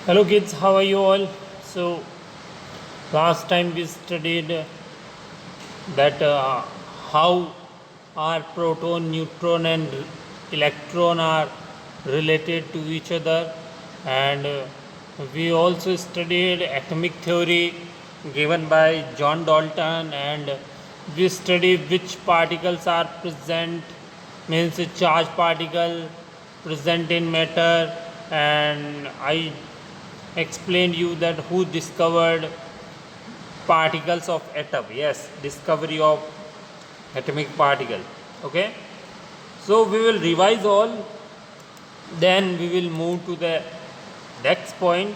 Hello kids, how are you all? So last time we studied that how our proton, neutron and electron are related to each other, and we also studied atomic theory given by John Dalton, and we studied which particles are present, means a charged particle present in matter, and I explained you that who discovered particles of atom. Yes, discovery of atomic particle. Okay, so we will revise all, then we will move to the next point.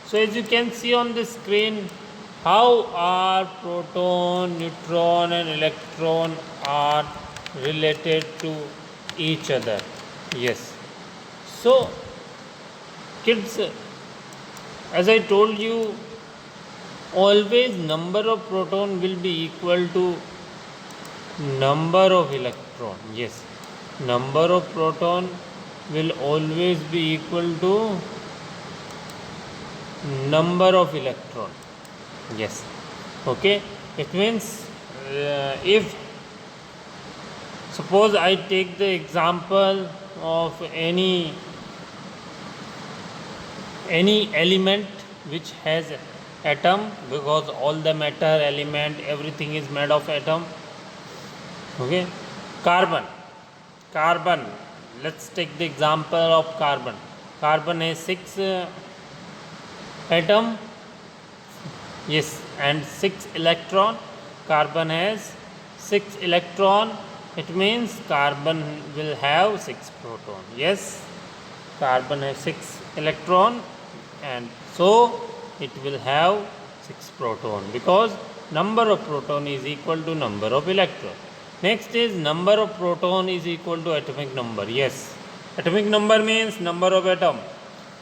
So as you can see on the screen, how are proton, neutron and electron are related to each other. Yes, so kids, as I told you, always number of proton will be equal to number of electron. Yes, number of proton will always be equal to number of electron. Yes, okay, it means if suppose I take the example of any element which has atom, because all the matter, element, everything is made of atom. Okay, carbon, let's take the example of carbon has 6 atom. Yes, and 6 electron. Carbon has 6 electron, it means carbon will have 6 proton. Yes, carbon has 6 electron, and so it will have 6 proton, because number of proton is equal to number of electron. Next is number of proton is equal to atomic number. Yes, atomic number means number of atom.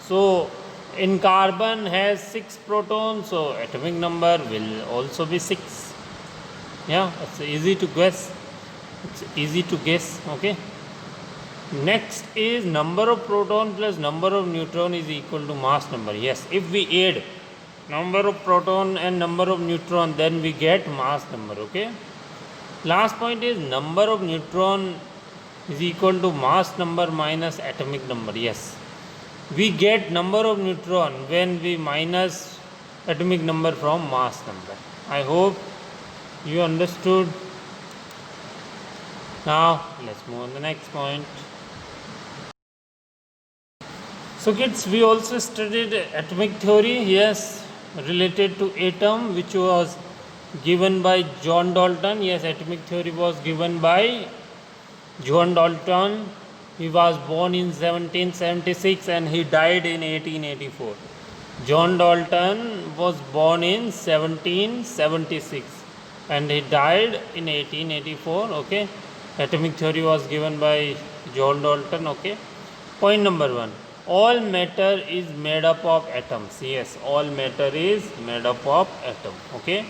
So in carbon has 6 protons, so atomic number will also be 6. Yeah, it's easy to guess. Okay, next is number of proton plus number of neutron is equal to mass number. Yes, if we add number of proton and number of neutron, then we get mass number. Okay, last point is number of neutron is equal to mass number minus atomic number. Yes, we get number of neutron when we minus atomic number from mass number. I hope you understood. Now let's move on the next point. So kids, we also studied atomic theory, yes, related to atom, which was given by John Dalton. Yes, atomic theory was given by John Dalton. He was born in 1776 and he died in 1884. John Dalton was born in 1776 and he died in 1884. Okay, atomic theory was given by John Dalton. Okay, point number 1, all matter is made up of atoms. Yes, all matter is made up of atom. Okay,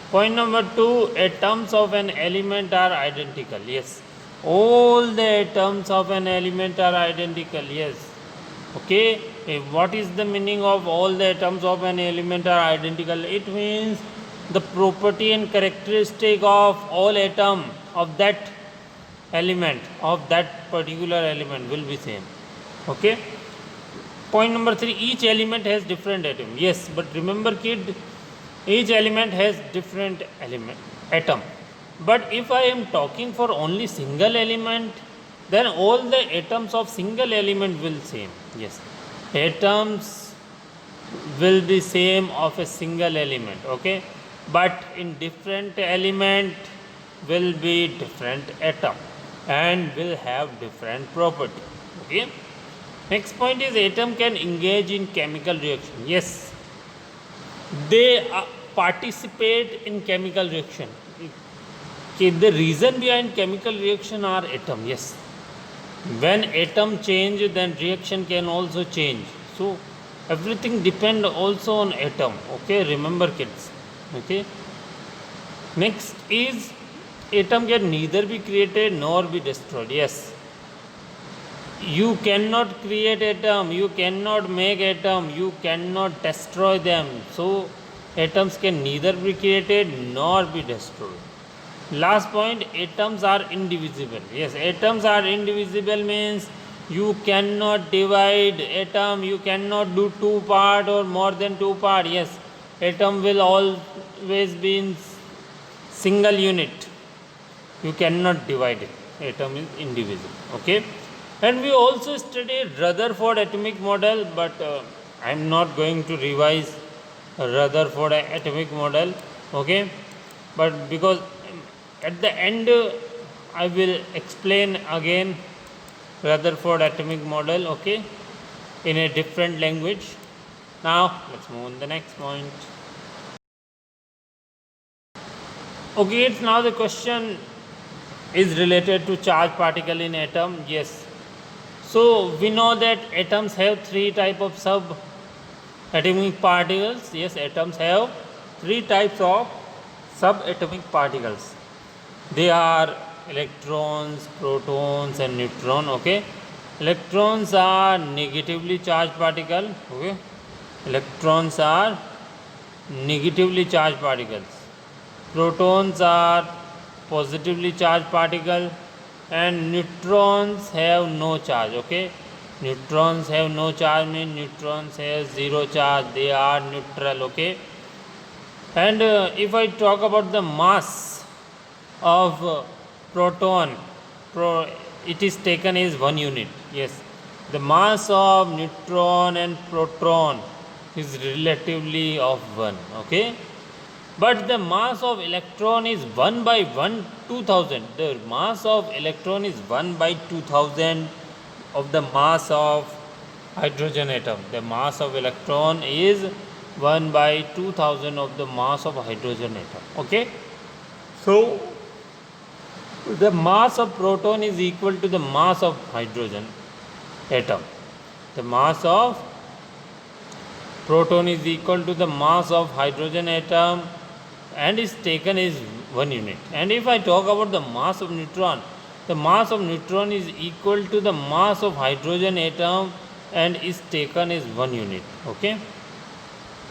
point number 2, atoms of an element are identical. Yes, all the atoms of an element are identical. Yes, okay, what is the meaning of all the atoms of an element are identical? It means the property and characteristic of all atom of that element, of that particular element, will be same. Okay, point number 3, each element has different atom. Yes, but remember kid, each element has different atom. But if I am talking for only single element, then all the atoms of single element will same. Yes, atoms will be same of a single element. Okay, but in different element will be different atom and will have different property. Okay, next point is atom can engage in chemical reaction. Yes, they participate in chemical reaction. Okay, the reason behind chemical reaction are atom. Yes, when atom change, then reaction can also change. So everything depend also on atom. Okay, remember kids. Okay, next is atom can neither be created nor be destroyed. Yes, You cannot create atom, you cannot make atom, you cannot destroy them. So atoms can neither be created nor be destroyed. Last point, atoms are indivisible. Yes, atoms are indivisible means you cannot divide atom, you cannot do two part or more than two part. Yes, atom will always be in single unit. You cannot divide it. Atom is indivisible. Okay. And we also studied Rutherford atomic model, but I am not going to revise Rutherford atomic model. Okay. But because at the end I will explain again Rutherford atomic model, okay, in a different language. Now let's move on the next point. Okay, it's now the question is related to charge particle in atom. Yes. So we know that atoms have three type of subatomic particles. Yes, atoms have three types of subatomic particles. They are electrons, protons and neutron. Okay, electrons are negatively charged particle. Okay, electrons are negatively charged particles. Protons are positively charged particle, and neutrons have no charge. Okay, neutrons have no charge means neutrons have zero charge, they are neutral. Okay, and if I talk about the mass of proton, it is taken as 1 unit. Yes, the mass of neutron and proton is relatively of 1. Okay, but the mass of electron is 1 by 1 2000. The mass of electron is 1 by 2000 of the mass of hydrogen atom. The mass of electron is 1 by 2000 of the mass of hydrogen atom. Okay, so the mass of proton is equal to the mass of hydrogen atom. The mass of proton is equal to the mass of hydrogen atom and is taken as 1 unit. And if I talk about the mass of neutron, the mass of neutron is equal to the mass of hydrogen atom and is taken as 1 unit. Okay,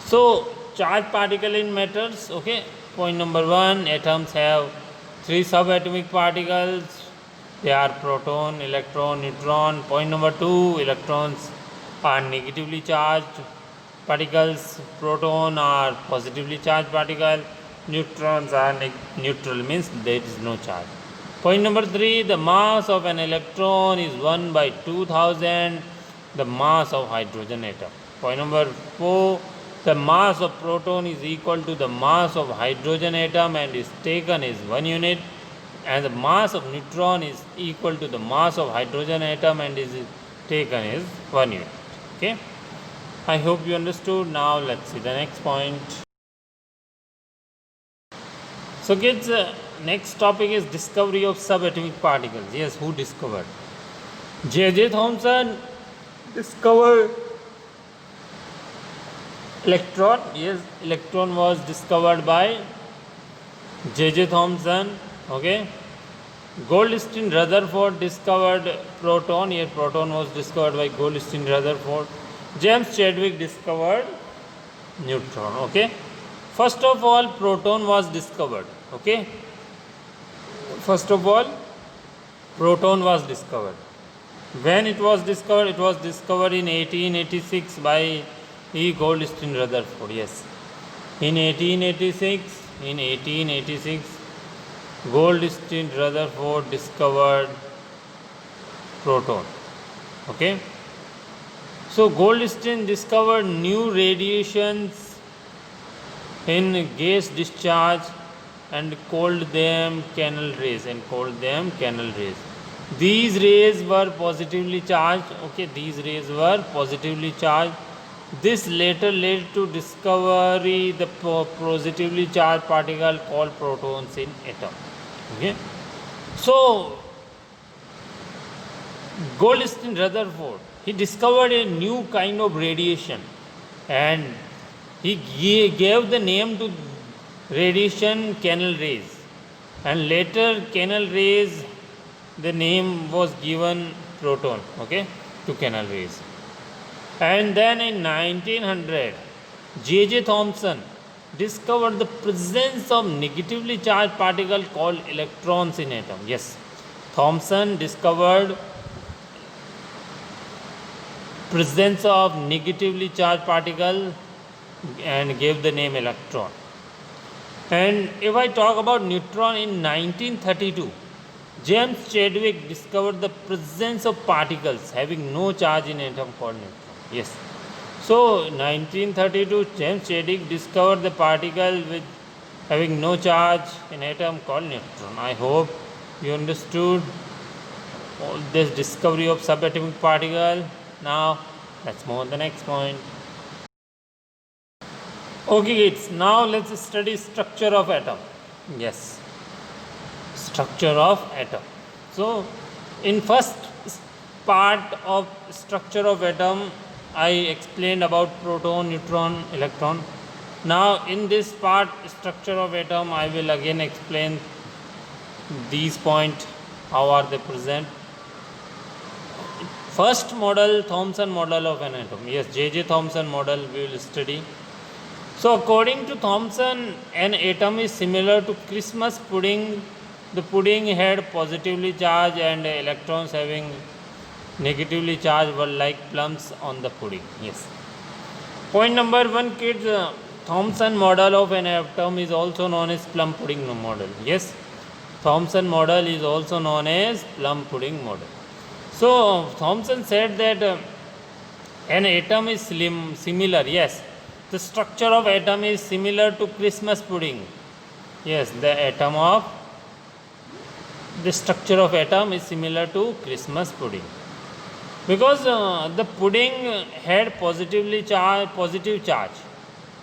so charge particle in matters. Okay, point number 1, atoms have 3 subatomic particles. They are proton, electron, neutron. Point number 2, electrons are negatively charged particles, proton are positively charged particle, neutrons are neutral means there is no charge. Point number 3, the mass of an electron is 1 by 2000 the mass of hydrogen atom. Point number 4, the mass of proton is equal to the mass of hydrogen atom and is taken as 1 unit, and the mass of neutron is equal to the mass of hydrogen atom and is taken as 1 unit. Okay, I hope you understood. Now let's see the next point. So kids, next topic is discovery of subatomic particles. Yes, who discovered? J.J. Thomson discovered electron. Yes, electron was discovered by J.J. Thomson. Okay, Goldstein Rutherford discovered proton. Here proton was discovered by Goldstein Rutherford. James Chadwick discovered neutron. Okay, first of all proton was discovered. Okay, first of all proton was discovered. When it was discovered? It was discovered in 1886 by E. Goldstein Rutherford. Yes, in 1886 Goldstein Rutherford discovered proton. Okay, so Goldstein discovered new radiations in gas discharge and called them canal rays. These rays were positively charged. Okay, these rays were positively charged. This later led to discovery the positively charged particle called protons in atom. Okay, so Goldstein Rutherford, he discovered a new kind of radiation and he gave the name to radiation canal rays, and later canal rays the name was given proton, okay, to canal rays. And then in 1900, J.J. Thomson discovered the presence of negatively charged particle called electrons in atom. Yes, Thomson discovered presence of negatively charged particle and gave the name electron. And if I talk about neutron, in 1932, James Chadwick discovered the presence of particles having no charge in atom called neutron. Yes. So 1932, James Chadwick discovered the particle with having no charge in atom called neutron. I hope you understood all this discovery of subatomic particle. Now let's move on to the next point. Okay kids, now let's study structure of atom. Yes, structure of atom. So in first part of structure of atom, I explained about proton, neutron, electron. Now in this part structure of atom, I will again explain these points, how are they present. First model, Thomson model of an atom. Yes, J.J. Thomson model we will study. So according to Thomson, an atom is similar to Christmas pudding. The pudding had positively charged and electrons having negatively charged were like plums on the pudding. Yes. Point number 1 kids, Thomson model of an atom is also known as plum pudding model. Yes, Thomson model is also known as plum pudding model. So Thomson said that an atom is similar. Yes, the structure of atom is similar to Christmas pudding. Yes, the structure of atom is similar to Christmas pudding, because the pudding had positive charge.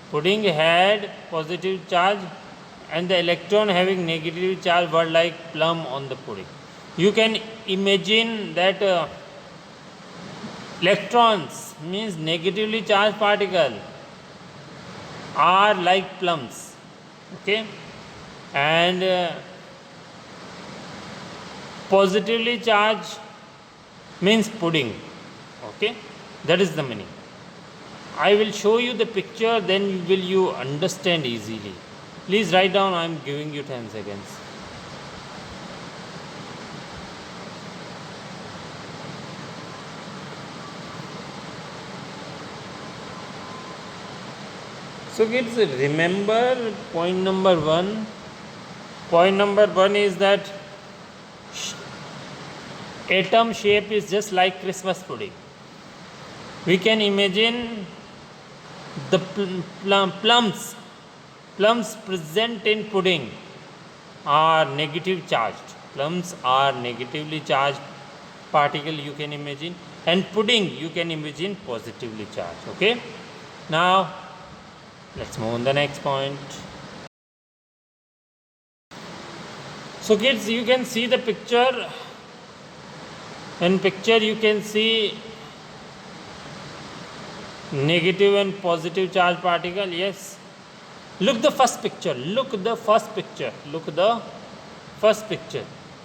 Pudding had positive charge, and the electron having negative charge were like plum on the pudding. You can imagine that electrons means negatively charged particle are like plums, okay, and positively charged means pudding, okay, that is the meaning. I will show you the picture, then will you understand easily. Please write down, I am giving you 10 seconds. So kids, remember point number 1. Point number 1 is that atom shape is just like Christmas pudding. We can imagine the plums present in pudding are negative charged. Plums are negatively charged particle, you can imagine, and pudding you can imagine positively charged. Okay, now let's move on the next point. So kids, you can see the picture. In picture you can see negative and positive charge particle. Yes, look the first picture,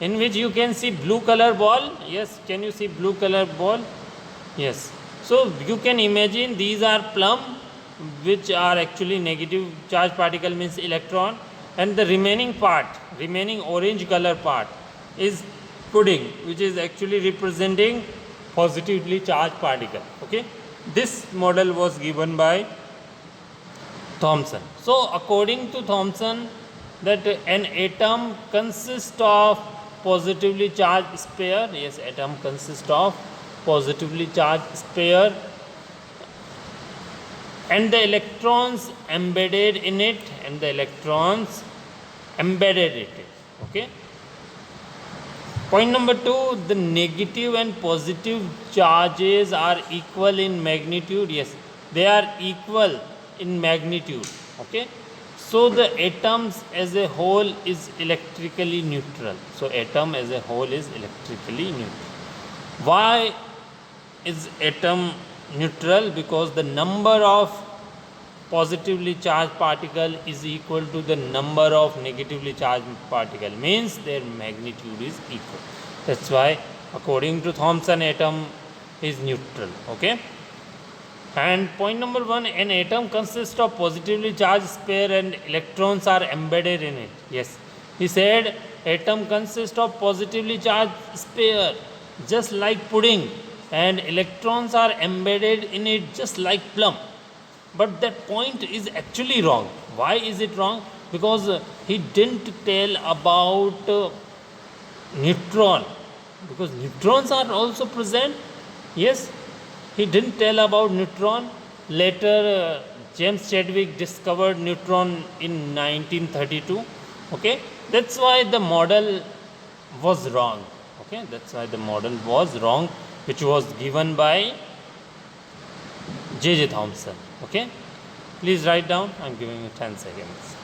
in which you can see blue color ball. Yes, can you see blue color ball? Yes, so you can imagine these are plum, which are actually negative charge particle, means electron, and the remaining orange color part is pudding, which is actually representing positively charged particle. Okay, this model was given by Thomson. So according to Thomson, that an atom consists of positively charged sphere. Yes, atom consists of positively charged sphere and the electrons embedded in it, okay. Point number 2, the negative and positive charges are equal in magnitude. Yes, they are equal in magnitude. Okay, so the atoms as a whole is electrically neutral. Why is atom neutral? Because the number of positively charged particle is equal to the number of negatively charged particle, means their magnitude is equal. That's why According to Thomson, atom is neutral. Okay. And point number 1, an atom consists of positively charged sphere and electrons are embedded in it. Yes, he said atom consists of positively charged sphere just like pudding, and electrons are embedded in it just like plum. But that point is actually wrong. Why is it wrong? Because he didn't tell about neutron, because neutrons are also present. Yes, he didn't tell about neutron. Later, James Chadwick discovered neutron in 1932. Okay, that's why the model was wrong. Okay, that's why the model was wrong, which was given by J.J. Thomson. Okay, please write down. I'm giving you 10 seconds.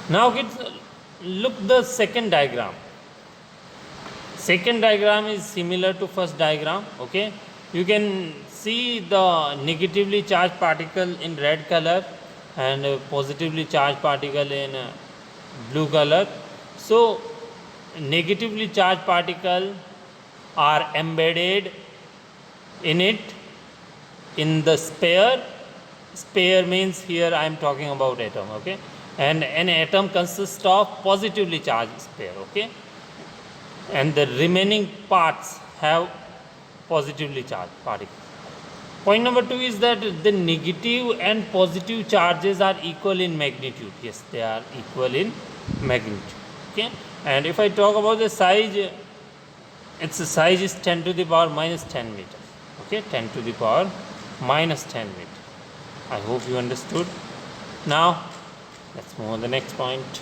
Now kids, look the second diagram. Second diagram is similar to first diagram. Okay, you can see the negatively charged particle in red color and positively charged particle in blue color. So negatively charged particle are embedded in it in the sphere. Sphere means here I am talking about atom. Okay, and an atom consists of positively charged sphere. Okay, and the remaining parts have positively charged particles. Point number 2 is that the negative and positive charges are equal in magnitude. Yes, they are equal in magnitude. Okay, and if I talk about the size, its size is 10 to the power minus 10 meter. Okay, 10 to the power minus 10 meter. I hope you understood. Now let's move on the next point.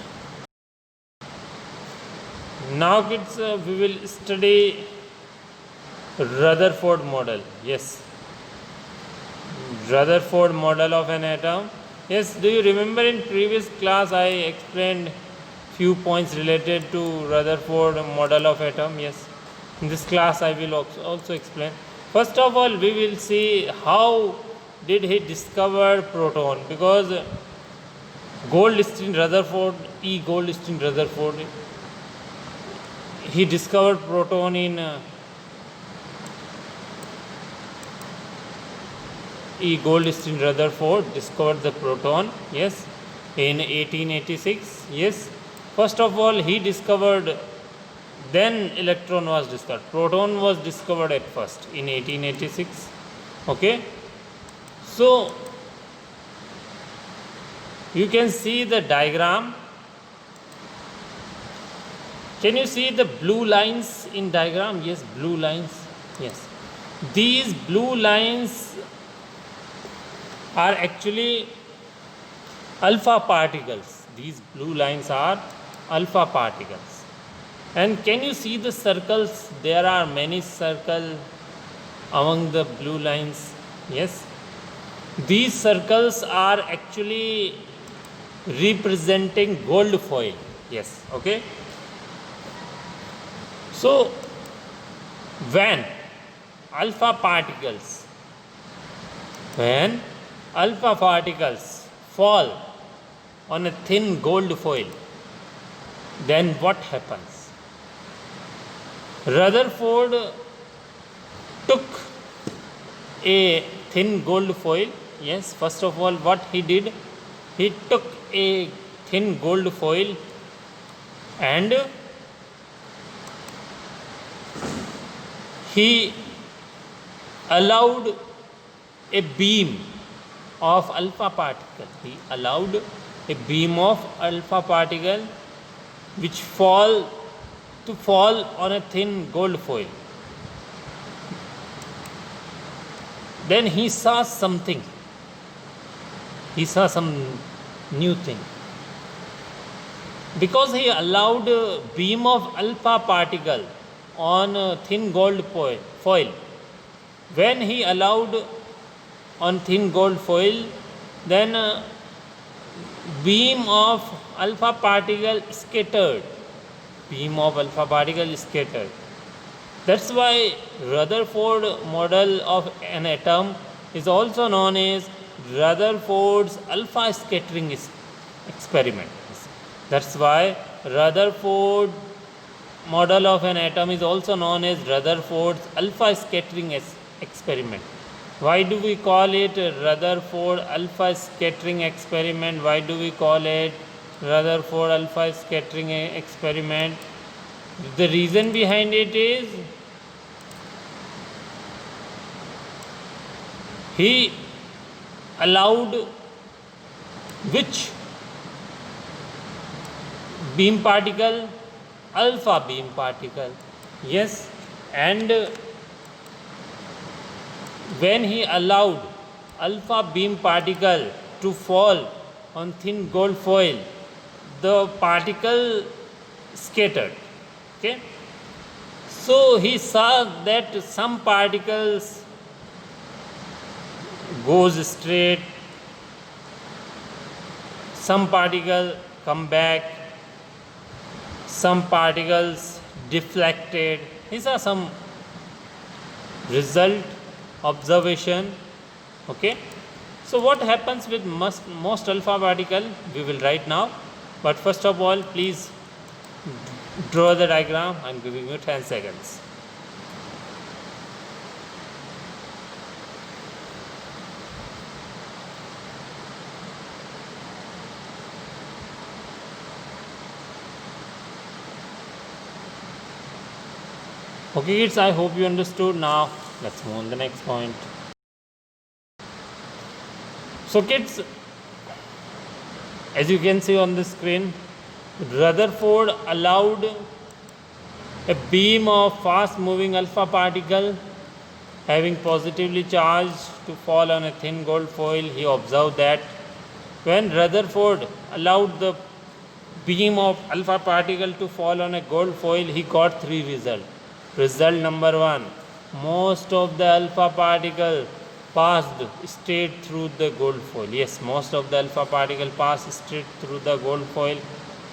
Now kids, we will study Rutherford model. Yes, Rutherford model of an atom. Yes, do you remember in previous class I explained few points related to Rutherford model of atom? Yes, in this class I will also explain. First of all, we will see how did he discover proton, because Goldstein Rutherford, Goldstein Rutherford, he discovered proton in Goldstein Rutherford discovered the proton. Yes, in 1886. Yes, first of all he discovered, then electron was discovered. Proton was discovered at first in 1886. Okay, so you can see the diagram. Can you see the blue lines in diagram? Yes, blue lines. Yes, these blue lines are actually alpha particles. These blue lines are alpha particles. And can you see the circles? There are many circles among the blue lines. Yes, these circles are actually representing gold foil. Yes, okay. So when alpha particles fall on a thin gold foil, then what happens? Rutherford took a thin gold foil. Yes, first of all, what he did, he took a thin gold foil and he allowed a beam of alpha particle. He allowed a beam of alpha particle which fall on a thin gold foil. Then he saw something. He saw some new thing. Because he allowed a beam of alpha particle on a thin gold foil. When he allowed on thin gold foil, then beam of alpha particle scattered. Beam of alpha particle scattered. That's why Rutherford model of an atom is also known as Rutherford's alpha scattering experiment. That's why Rutherford model of an atom is also known as Rutherford's alpha scattering experiment. Why do we call it Rutherford alpha scattering experiment? Why do we call it Rutherford alpha scattering experiment? The reason behind it is he allowed which beam particle? Alpha beam particle. Yes, and when he allowed alpha beam particle to fall on thin gold foil, the particle scattered. Okay, so he saw that some particles goes straight, some particle come back, some particles deflected. These are some result observation. Okay, so what happens with most alpha particle we will write now, but first of all please draw the diagram. I'm giving you 10 seconds. Okay kids, I hope you understood. Now let's move on the next point. So kids, as you can see on the screen, Rutherford allowed a beam of fast moving alpha particle having positively charged to fall on a thin gold foil. He observed that when Rutherford allowed the beam of alpha particle to fall on a gold foil, he got three results. Result number one, most of the alpha particle passed straight through the gold foil. Yes, most of the alpha particle passed straight through the gold foil.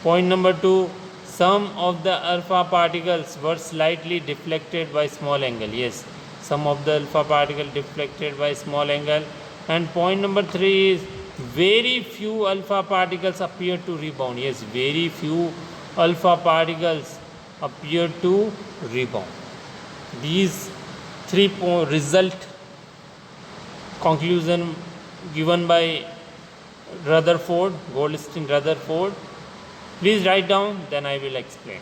Point number two, some of the alpha particles were slightly deflected by small angle. Yes, some of the alpha particle deflected by small angle. And point number three is very few alpha particles appear to rebound. Yes, very few alpha particles appear to rebound. These three result conclusion given by Rutherford, Goldstein Rutherford. Please write down, then I will explain.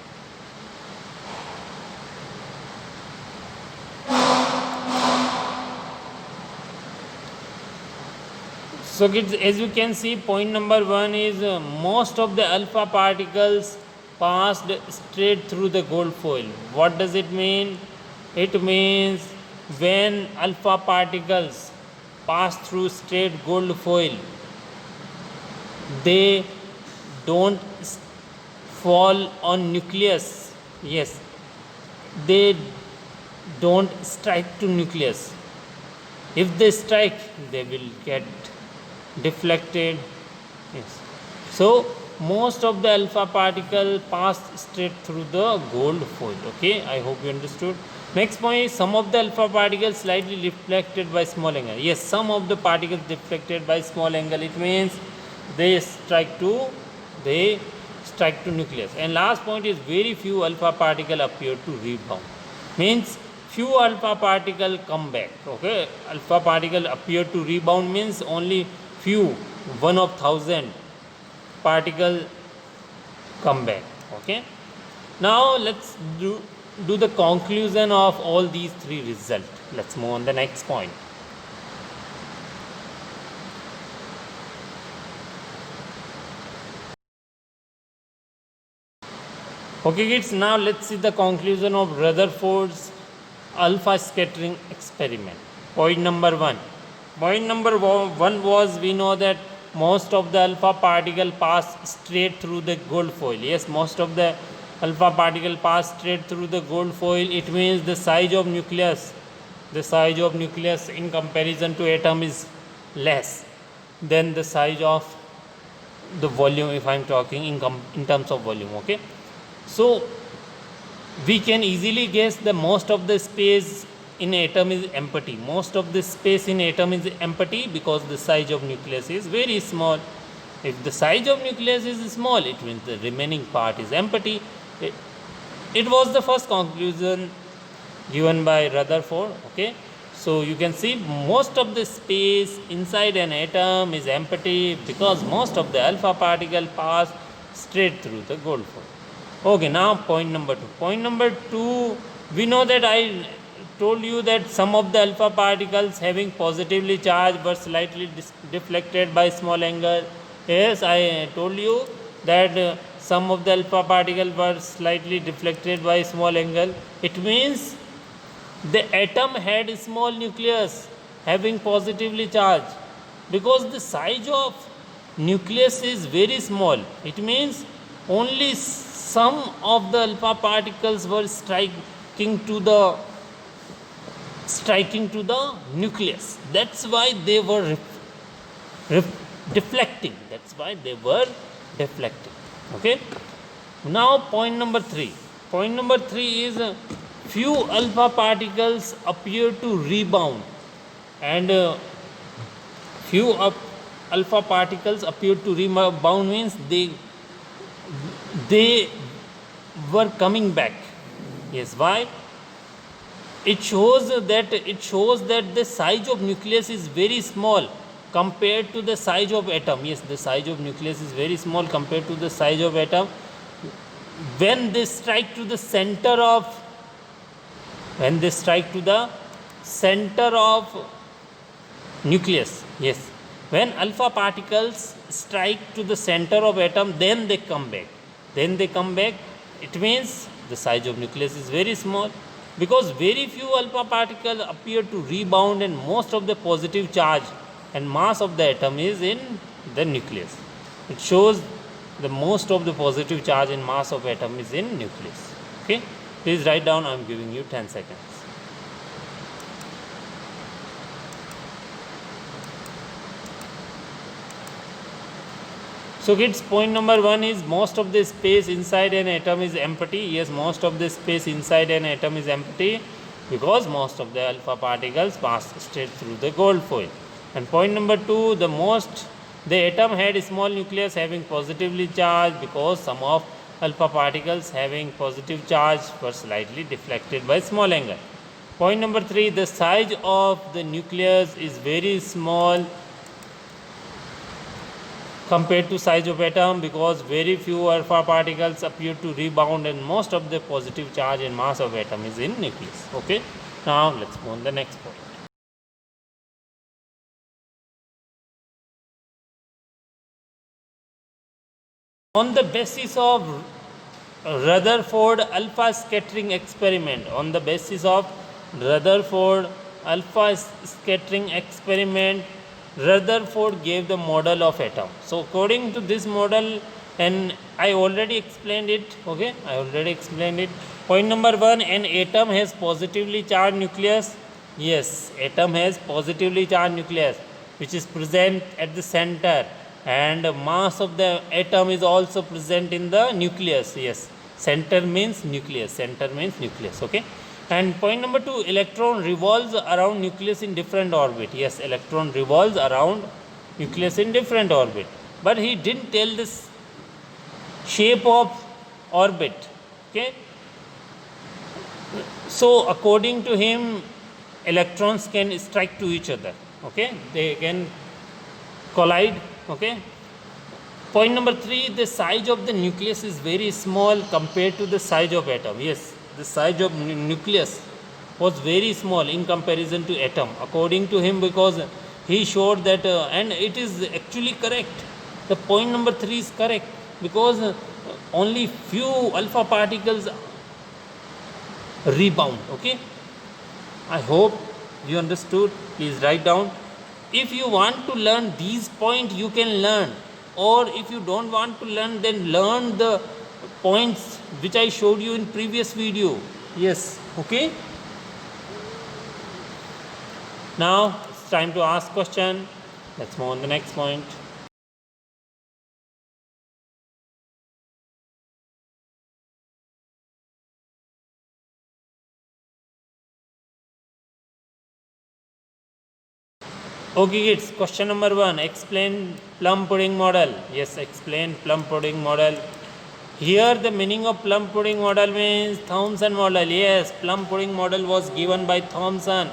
So kids, as you can see, point number one is most of the alpha particles passed straight through the gold foil. What does it mean? It means when alpha particles pass through straight gold foil, they don't fall on nucleus. Yes, they don't strike to nucleus. If they strike, they will get deflected. Yes, so most of the alpha particle passed straight through the gold foil. Okay, I hope you understood. Next point is some of the alpha particles slightly deflected by small angle. Yes, some of the particles deflected by small angle. It means they strike to nucleus. And last point is very few alpha particle appear to rebound. Means few alpha particle come back. Okay, alpha particle appear to rebound means only few, 1 of 1000 particle come back. Okay, now let's do the conclusion of all these three results. Let's move on the next point. Okay kids, now let's see the conclusion of Rutherford's alpha scattering experiment. Point number one. Point number one was, we know that most of the alpha particle pass straight through the gold foil. Yes, most of the alpha particle pass straight through the gold foil. It means the size of nucleus in comparison to atom is less than the size of the volume, if I am talking in terms of volume. Okay, so we can easily guess the most of the space in atom is empty. Most of the space in atom is empty because the size of nucleus is very small. If the size of nucleus is small, it means the remaining part is empty. It was the first conclusion given by Rutherford. Okay, so you can see most of the space inside an atom is empty because most of the alpha particle pass straight through the gold foil. Okay, now point number 2. Point number 2, we know that I told you that some of the alpha particles having positively charged were slightly deflected by small angle. Yes, I told you that some of the alpha particles were slightly deflected by small angle. It means the atom had a small nucleus having positively charged. Because the size of nucleus is very small, it means only some of the alpha particles were striking to the nucleus. That's why they were deflecting. That's why they were deflecting. Okay. Now point number 3. Point number 3 is few alpha particles appear to rebound, and few alpha particles appear to rebound means they were coming back. Yes, why? It shows that the size of nucleus is very small compared to the size of atom. Yes, the size of nucleus is very small compared to the size of atom. When they strike to the center of nucleus, yes, when alpha particles strike to the center of atom, then they come back. It means the size of nucleus is very small because very few alpha particles appear to rebound, and most of the positive charge and mass of the atom is in the nucleus. It shows the most of the positive charge and mass of atom is in nucleus. Okay, please write down. I am giving you 10 seconds. So kids, point number 1 is most of the space inside an atom is empty. Yes, most of the space inside an atom is empty because most of the alpha particles pass straight through the gold foil. And point number 2, the atom had a small nucleus having positively charged because some of alpha particles having positive charge were slightly deflected by small angle. Point number 3, the size of the nucleus is very small compared to size of atom because very few alpha particles appear to rebound, and most of the positive charge and mass of atom is in nucleus. Okay, now let's move on the next point. On the basis of Rutherford alpha scattering experiment, Rutherford gave the model of atom. So according to this model, and I already explained it. Okay, I already explained it. Point number 1, an atom has positively charged nucleus. Yes, atom has positively charged nucleus which is present at the center, and mass of the atom is also present in the nucleus. Yes, center means nucleus. Okay. And point number 2, electron revolves around nucleus in different orbit. Yes, electron revolves around nucleus in different orbit, but he didn't tell this shape of orbit. Okay, so according to him, electrons can strike to each other. Okay, they can collide. Okay. Point number 3, the size of the nucleus is very small compared to the size of atom. Yes, the size of nucleus was very small in comparison to atom, according to him, because he showed that, and it is actually correct. The point number 3 is correct because only few alpha particles rebound. Okay, I hope you understood. Please write down. If you want to learn these points, you can learn, or if you don't want to learn, then learn the points which I showed you in previous video. Yes, okay. Now it's time to ask question. Let's move on the next point. Okay, kids, question number 1. Explain plum pudding model. Yes, explain plum pudding model. Here the meaning of plum pudding model means Thomson model. Yes, plum pudding model was given by Thomson.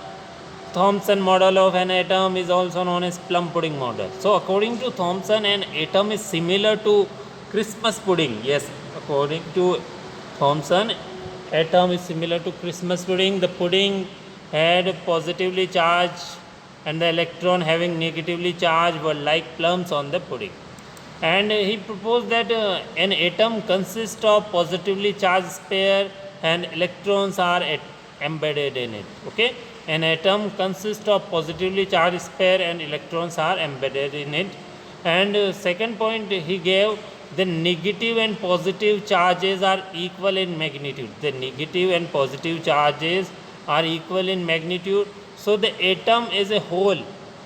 Thomson model of an atom is also known as plum pudding model. So according to Thomson, an atom is similar to Christmas pudding. Yes, according to Thomson, atom is similar to Christmas pudding. The pudding had positively charged and the electron having negatively charged were like plums on the pudding. And he proposed that an atom consists of positively charged sphere and electrons are embedded in it. Okay, an atom consists of positively charged sphere and electrons are embedded in it. And second point he gave, the negative and positive charges are equal in magnitude. The negative and positive charges are equal in magnitude. So the atom as a whole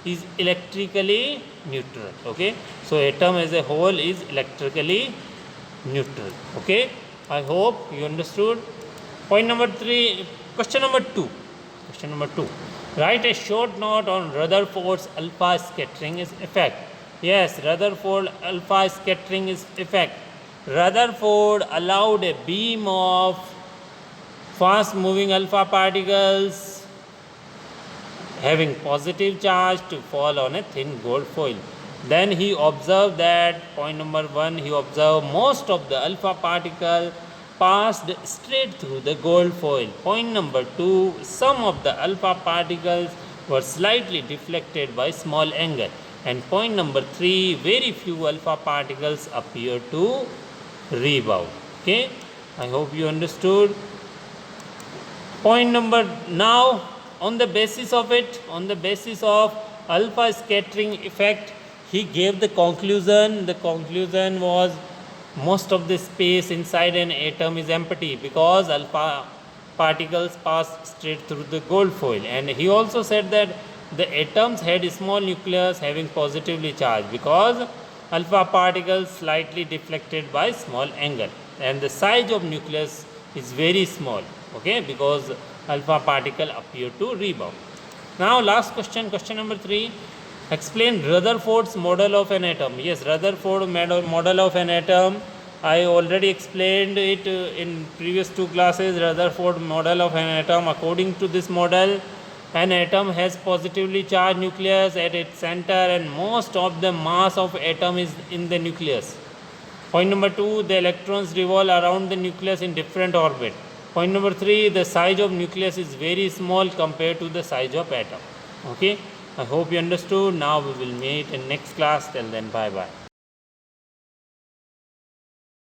is electrically neutral. Okay, so atom as a whole is electrically neutral. Okay, I hope you understood. Point number 3. Question number 2. Question number 2. Write a short note on Rutherford's alpha scattering effect. Yes, Rutherford alpha scattering effect. Rutherford allowed a beam of fast moving alpha particles having positive charge to fall on a thin gold foil. Then he observed that, point number 1, he observed most of the alpha particle passed straight through the gold foil. Point number 2, some of the alpha particles were slightly deflected by small angle. And point number 3, very few alpha particles appear to rebound. Okay, I hope you understood. Point number, now on the basis of it, on the basis of alpha scattering effect, he gave the conclusion. The conclusion was most of the space inside an atom is empty because alpha particles pass straight through the gold foil. And he also said that the atoms had a small nucleus having positively charged because alpha particles slightly deflected by small angle, and the size of nucleus is very small. Okay, because alpha particle appear to rebound. Now last question, question number 3. Explain Rutherford's model of an atom. Yes, Rutherford model of an atom, I already explained it in previous 2 classes. Rutherford model of an atom. According to this model, an atom has positively charged nucleus at its center and most of the mass of atom is in the nucleus. Point number 2, the electrons revolve around the nucleus in different orbit. Point number 3, the size of nucleus is very small compared to the size of atom. Okay, I hope you understood. Now we will meet in next class. Till then, bye bye.